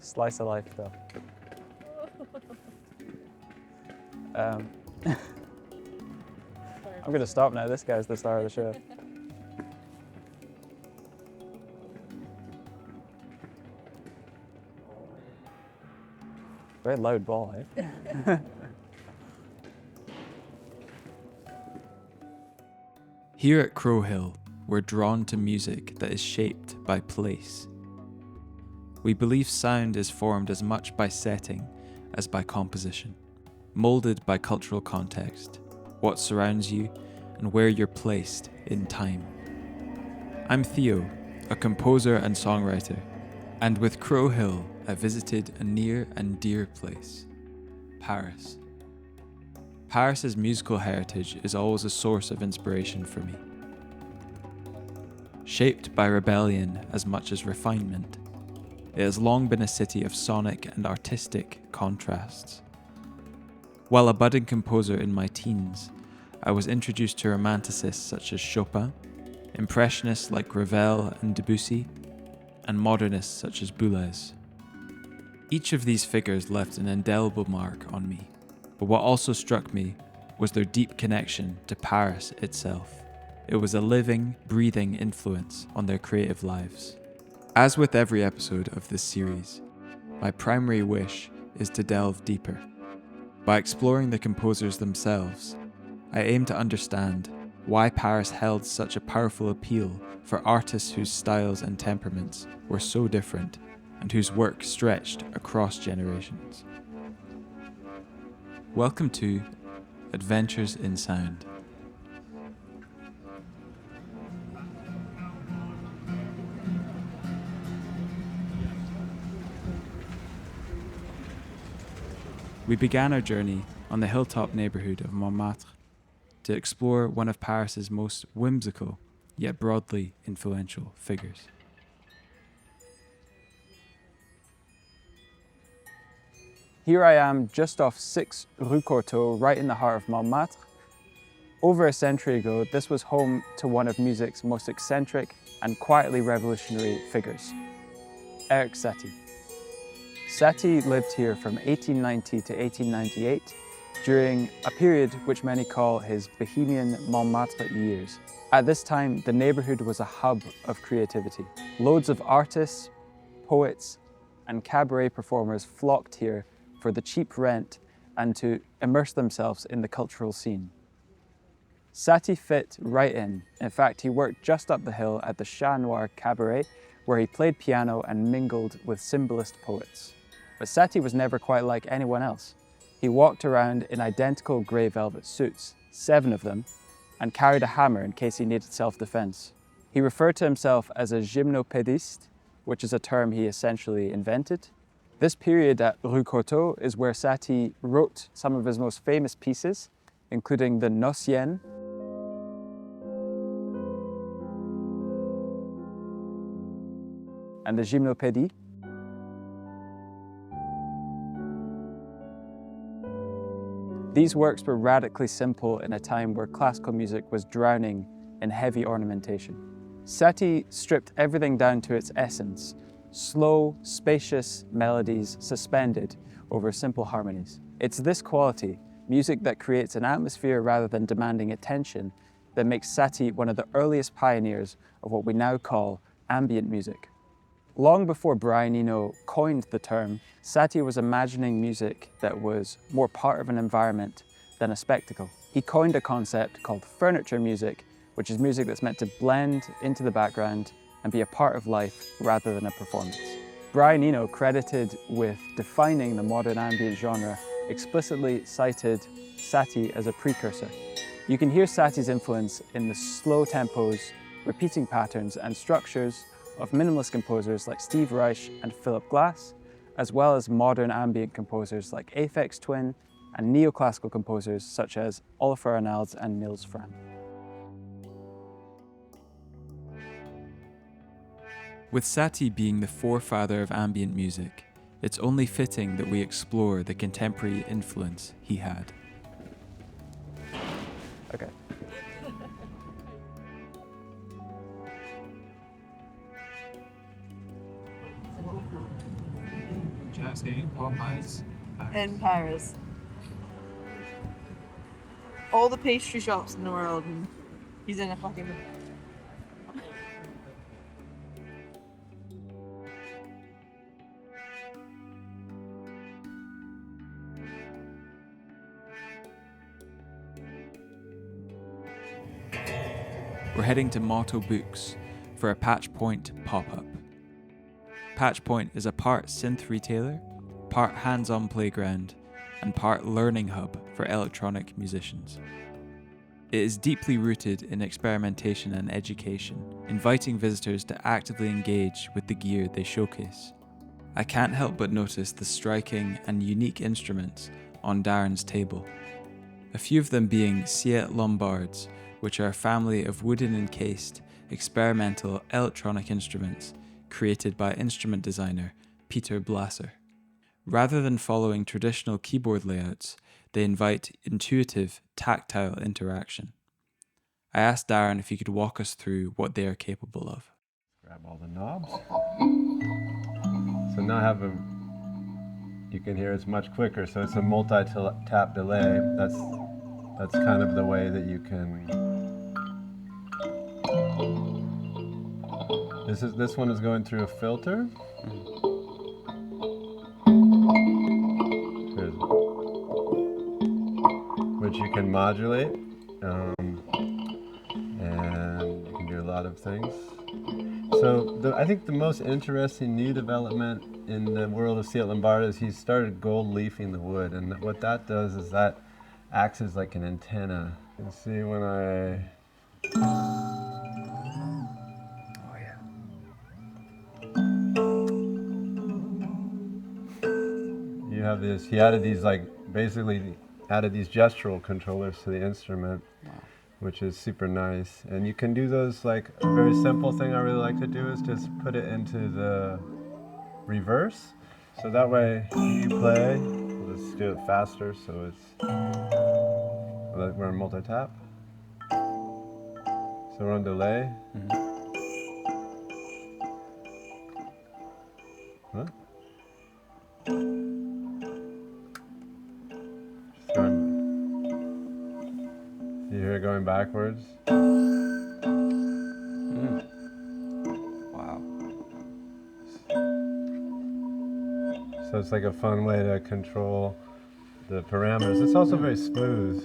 Slice of life, though. I'm gonna stop now. This guy's the star of the show. Very loud ball, eh? Here at Crow Hill, we're drawn to music that is shaped by place. We believe sound is formed as much by setting as by composition, molded by cultural context, what surrounds you, and where you're placed in time. I'm Theo, a composer and songwriter, and with Crow Hill, I visited a near and dear place, Paris. Paris's musical heritage is always a source of inspiration for me. Shaped by rebellion as much as refinement, it has long been a city of sonic and artistic contrasts. While a budding composer in my teens, I was introduced to romanticists such as Chopin, impressionists like Ravel and Debussy, and modernists such as Boulez. Each of these figures left an indelible mark on me, but what also struck me was their deep connection to Paris itself. It was a living, breathing influence on their creative lives. As with every episode of this series, my primary wish is to delve deeper. By exploring the composers themselves, I aim to understand why Paris held such a powerful appeal for artists whose styles and temperaments were so different and whose work stretched across generations. Welcome to Adventures in Sound. We began our journey on the hilltop neighbourhood of Montmartre to explore one of Paris's most whimsical yet broadly influential figures. Here I am just off 6 Rue Courtauld, right in the heart of Montmartre. Over a century ago, this was home to one of music's most eccentric and quietly revolutionary figures, Erik Satie. Satie lived here from 1890 to 1898 during a period which many call his Bohemian Montmartre years. At this time, the neighbourhood was a hub of creativity. Loads of artists, poets, and cabaret performers flocked here for the cheap rent and to immerse themselves in the cultural scene. Satie fit right in. In fact, he worked just up the hill at the Chat Noir Cabaret, where he played piano and mingled with symbolist poets. But Satie was never quite like anyone else. He walked around in identical grey velvet suits, 7 of them, and carried a hammer in case he needed self-defense. He referred to himself as a gymnopédiste, which is a term he essentially invented. This period at Rue Courtauld is where Satie wrote some of his most famous pieces, including the Nocienne, and the Gymnopédie. These works were radically simple in a time where classical music was drowning in heavy ornamentation. Satie stripped everything down to its essence, slow, spacious melodies suspended over simple harmonies. It's this quality, music that creates an atmosphere rather than demanding attention, that makes Satie one of the earliest pioneers of what we now call ambient music. Long before Brian Eno coined the term, Satie was imagining music that was more part of an environment than a spectacle. He coined a concept called furniture music, which is music that's meant to blend into the background and be a part of life rather than a performance. Brian Eno, credited with defining the modern ambient genre, explicitly cited Satie as a precursor. You can hear Satie's influence in the slow tempos, repeating patterns and structures of minimalist composers like Steve Reich and Philip Glass, as well as modern ambient composers like Aphex Twin and neoclassical composers such as Olafur Arnalds and Nils Frahm. With Satie being the forefather of ambient music, it's only fitting that we explore the contemporary influence he had. Okay. in Paris. All the pastry shops in the world, and he's in a fucking. We're heading to Motto Books for a Patch Point pop-up. Patch Point is a part synth retailer, part hands-on playground, and part learning hub for electronic musicians. It is deeply rooted in experimentation and education, inviting visitors to actively engage with the gear they showcase. I can't help but notice the striking and unique instruments on Darren's table. A few of them being Siet Lombards, which are a family of wooden encased, experimental electronic instruments created by instrument designer Peter Blasser. Rather than following traditional keyboard layouts, they invite intuitive, tactile interaction. I asked Darren if he could walk us through what they are capable of. Grab all the knobs. So now you can hear it's much quicker, so it's a multi-tap delay. That's kind of the way that you can. This one is going through a filter. Which you can modulate, and you can do a lot of things. So I think the most interesting new development in the world of Siet Lombard is he's started gold leafing the wood, and what that does is that acts as like an antenna. You can see when you have this, he added these basically added these gestural controllers to the instrument, which is super nice. And you can do those, like a very simple thing I really like to do is just put it into the reverse. So that way you play, let's do it faster so we're on multi-tap. So we're on delay. Huh? You hear it going backwards? Wow. So it's like a fun way to control the parameters. It's also very smooth.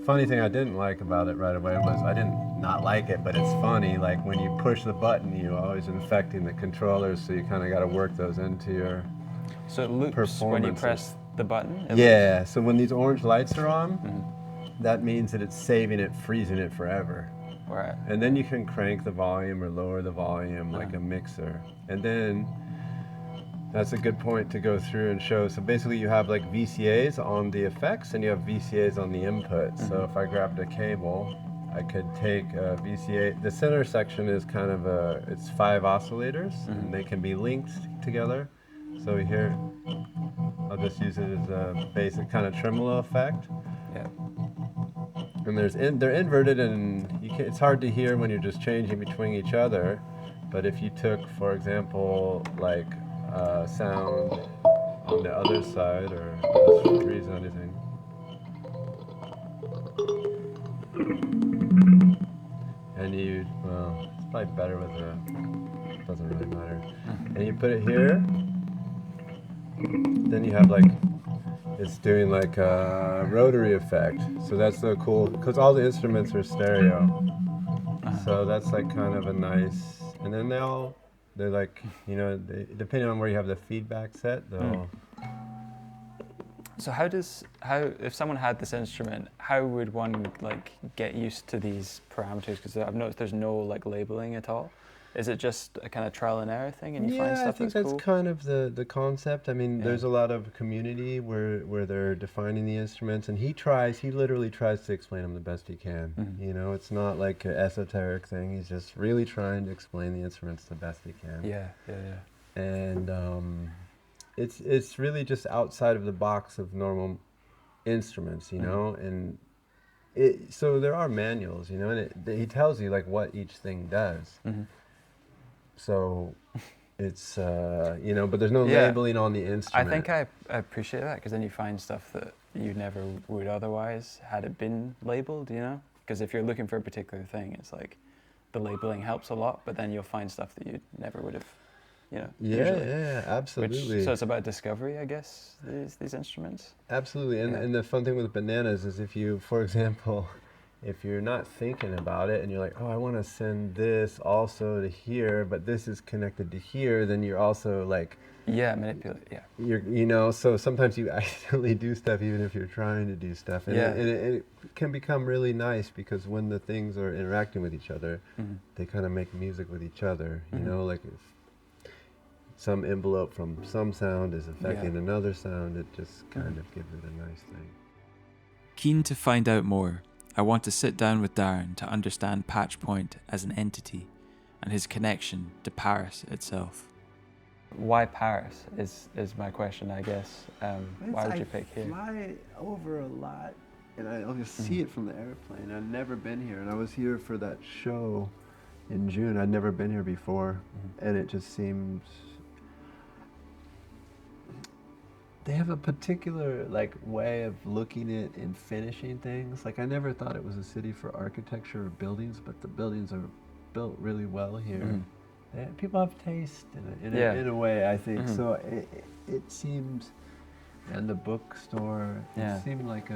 Funny thing I didn't like about it right away was I didn't not like it, but it's funny, like when you push the button, you're always infecting the controllers, so you kind of got to work those into your So it loops when you press the button? Yeah, so when these orange lights are on, that means that it's saving it, freezing it forever. Right. And then you can crank the volume or lower the volume like a mixer. And then that's a good point to go through and show. So basically you have like VCAs on the effects and you have VCAs on the input. So if I grabbed a cable, I could take a VCA. The center section is kind of it's 5 oscillators and they can be linked together. So here, I'll just use it as a basic kind of tremolo effect. Yeah. And they're inverted, and it's hard to hear when you're just changing between each other. But if you took, for example, like sound on the other side, or just freeze anything. And well, it's probably better with it doesn't really matter. And you put it here, then you have like, it's doing like a rotary effect. So that's so cool, because all the instruments are stereo. So that's like kind of a nice, and then they're like, depending on where you have the feedback set, they'll. So if someone had this instrument, how would one like get used to these parameters? Because I've noticed there's no like labeling at all. Is it just a kind of trial and error thing, and you find stuff I think that's cool? kind of the concept. I mean, there's a lot of community where they're defining the instruments, and he literally tries to explain them the best he can. It's not like an esoteric thing. He's just really trying to explain the instruments the best he can. Yeah. And it's really just outside of the box of normal instruments, and so there are manuals, and he tells you like what each thing does. So It's you know, but there's no Yeah. labeling on the I instrument. think I appreciate that because then you find stuff that you never would otherwise had it been labeled, you know? Because if you're looking for a particular thing, it's like the labeling helps a lot, but then you'll find stuff that you never would have, you know, usually. Yeah, absolutely. So it's about discovery, I guess, these instruments. Absolutely, Yeah. and the fun thing with bananas is if you, for example, if you're not thinking about it and you're like, oh, I want to send this also to here, but this is connected to here, then you're also like, Yeah, manipulate, yeah. you know, so sometimes you accidentally do stuff even if you're trying to do stuff, and, Yeah. it can become really nice because when the things are interacting with each other, they kind of make music with each other, you know, like if some envelope from some sound is affecting another sound, it just kind of gives it a nice thing. Keen to find out more, I want to sit down with Darren to understand Patch Point as an entity and his connection to Paris itself. Why Paris is my question, I guess. Why would you pick I here? fly over a lot, and I always see it from the airplane. I've never been here, and I was here for that show in June. I'd never been here before, and it just seems they have a particular like way of looking at and finishing things. Like I never thought it was a city for architecture or buildings, but the buildings are built really well here. People have taste in a way, I think. So it seems, and the bookstore, it seemed like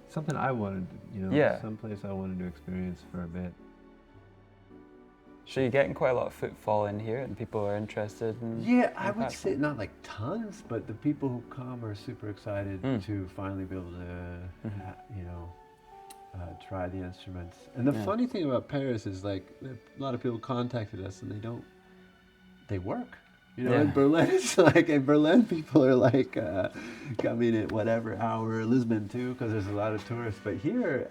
something I wanted, you know, someplace I wanted to experience for a bit. So you're getting quite a lot of footfall in here and people are interested in... Yeah, I would say not like tons, but the people who come are super excited to finally be able to, you know, try the instruments. And the funny thing about Paris is like a lot of people contacted us and they work. You know, in Berlin, it's like, in Berlin people are like coming at whatever hour, Lisbon too, because there's a lot of tourists. But here,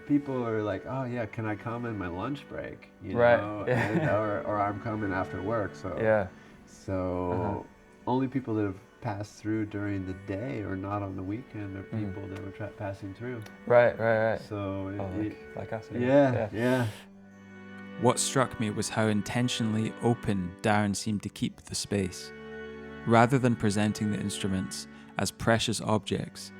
people are like, oh yeah, can I come in my lunch break? You know? And, or I'm coming after work. So only people that have passed through during the day or not on the weekend are people that were passing through. Right. So like us. Yeah. What struck me was how intentionally open Darren seemed to keep the space. Rather than presenting the instruments as precious objects,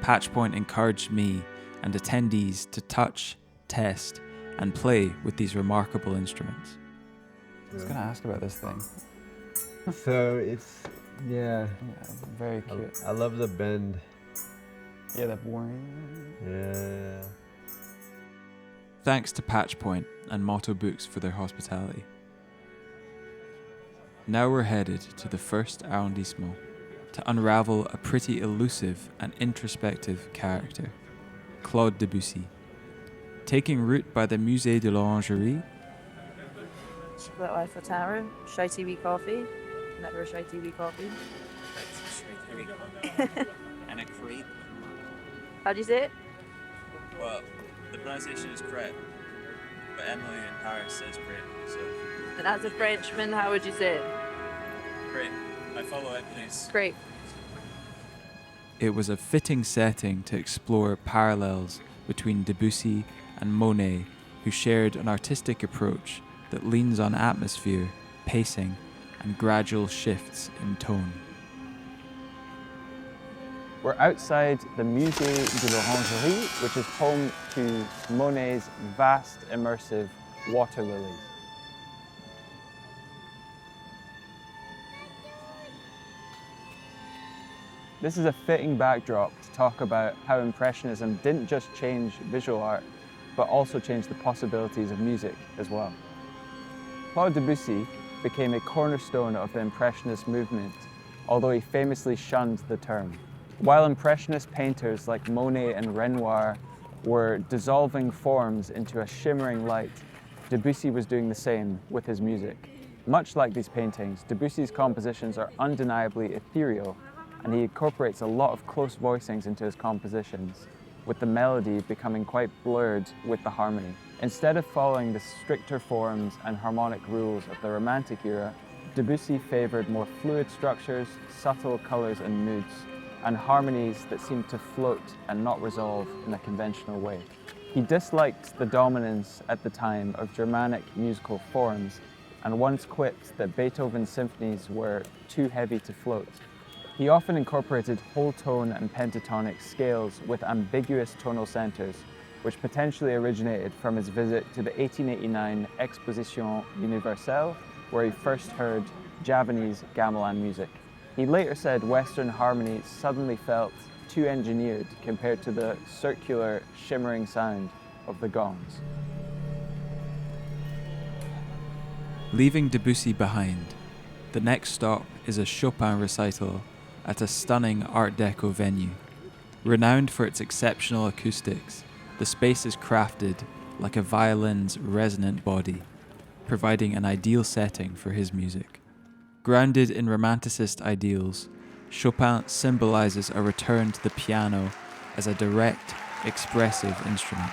Patchpoint encouraged me and attendees to touch, test, and play with these remarkable instruments. I was going to ask about this thing. So it's, very cute. I love the bend. Yeah, that boring. Yeah. Thanks to Patchpoint and Motto Books for their hospitality. Now we're headed to the first arrondissement to unravel a pretty elusive and introspective character, Claude Debussy. Taking route by the Musée de l'Orangerie. Chocolate Eiffel Tower, Shy TV coffee. Never a Shy TV coffee. And a crepe. How do you say it? Well, the pronunciation is crepe, but Emily in Paris says crepe, so... And as a Frenchman, how would you say it? Crepe. I follow Emily's. Great. It was a fitting setting to explore parallels between Debussy and Monet, who shared an artistic approach that leans on atmosphere, pacing, and gradual shifts in tone. We're outside the Musée de l'Orangerie, which is home to Monet's vast, immersive water lilies. This is a fitting backdrop to talk about how Impressionism didn't just change visual art, but also changed the possibilities of music as well. Claude Debussy became a cornerstone of the Impressionist movement, although he famously shunned the term. While Impressionist painters like Monet and Renoir were dissolving forms into a shimmering light, Debussy was doing the same with his music. Much like these paintings, Debussy's compositions are undeniably ethereal, and he incorporates a lot of close voicings into his compositions, with the melody becoming quite blurred with the harmony. Instead of following the stricter forms and harmonic rules of the Romantic era, Debussy favored more fluid structures, subtle colors and moods, and harmonies that seemed to float and not resolve in a conventional way. He disliked the dominance at the time of Germanic musical forms, and once quipped that Beethoven's symphonies were too heavy to float. He often incorporated whole tone and pentatonic scales with ambiguous tonal centers, which potentially originated from his visit to the 1889 Exposition Universelle, where he first heard Javanese gamelan music. He later said Western harmony suddenly felt too engineered compared to the circular, shimmering sound of the gongs. Leaving Debussy behind, the next stop is a Chopin recital at a stunning Art Deco venue. Renowned for its exceptional acoustics, the space is crafted like a violin's resonant body, providing an ideal setting for his music. Grounded in Romanticist ideals, Chopin symbolizes a return to the piano as a direct, expressive instrument.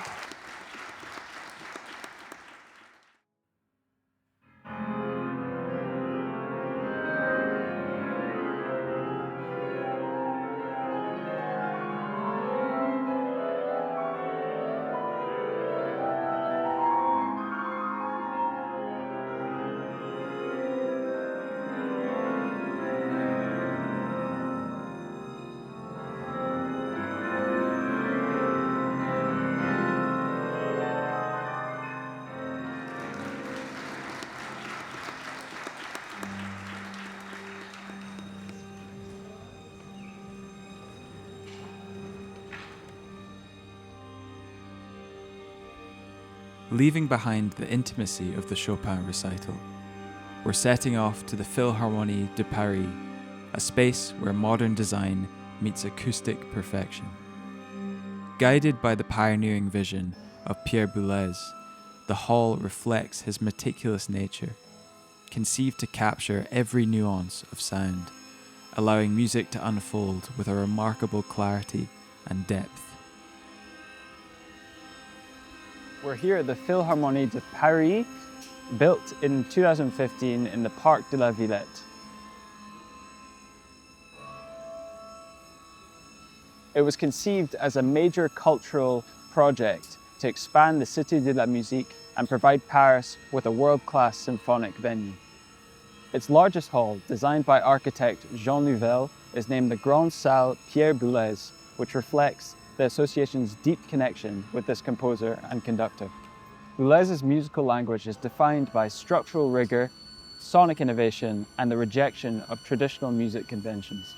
Leaving behind the intimacy of the Chopin recital, we're setting off to the Philharmonie de Paris, a space where modern design meets acoustic perfection. Guided by the pioneering vision of Pierre Boulez, the hall reflects his meticulous nature, conceived to capture every nuance of sound, allowing music to unfold with a remarkable clarity and depth. We're here at the Philharmonie de Paris, built in 2015 in the Parc de la Villette. It was conceived as a major cultural project to expand the Cité de la Musique and provide Paris with a world-class symphonic venue. Its largest hall, designed by architect Jean Nouvel, is named the Grande Salle Pierre Boulez, which reflects the association's deep connection with this composer and conductor. Boulez's musical language is defined by structural rigor, sonic innovation, and the rejection of traditional music conventions.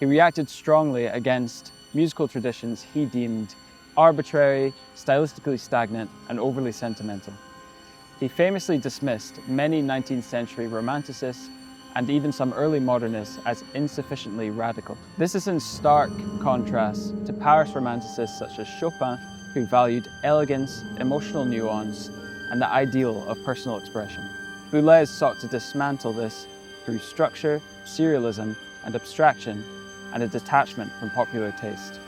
He reacted strongly against musical traditions he deemed arbitrary, stylistically stagnant, and overly sentimental. He famously dismissed many 19th century romanticists and even some early modernists as insufficiently radical. This is in stark contrast to Paris romanticists such as Chopin, who valued elegance, emotional nuance, and the ideal of personal expression. Boulez sought to dismantle this through structure, serialism, and abstraction, and a detachment from popular taste.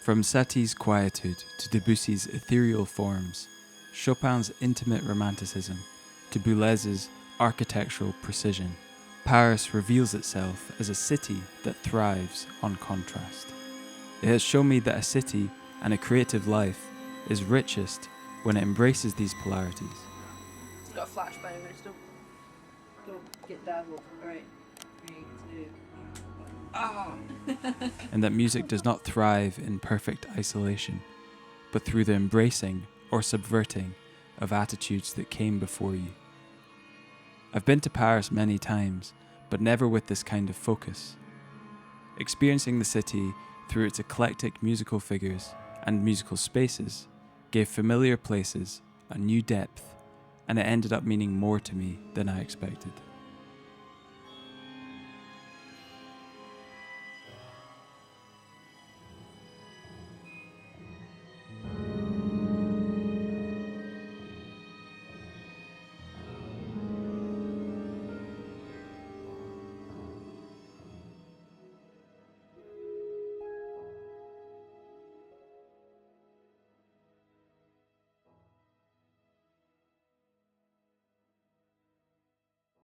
From Satie's quietude to Debussy's ethereal forms, Chopin's intimate romanticism to Boulez's architectural precision, Paris reveals itself as a city that thrives on contrast. It has shown me that a city and a creative life is richest when it embraces these polarities. It's got a flashbang, but still. Go get dazzled. Alright. 3, 2. Ah! And that music does not thrive in perfect isolation, but through the embracing or subverting of attitudes that came before you. I've been to Paris many times, but never with this kind of focus. Experiencing the city through its eclectic musical figures and musical spaces gave familiar places a new depth, and it ended up meaning more to me than I expected.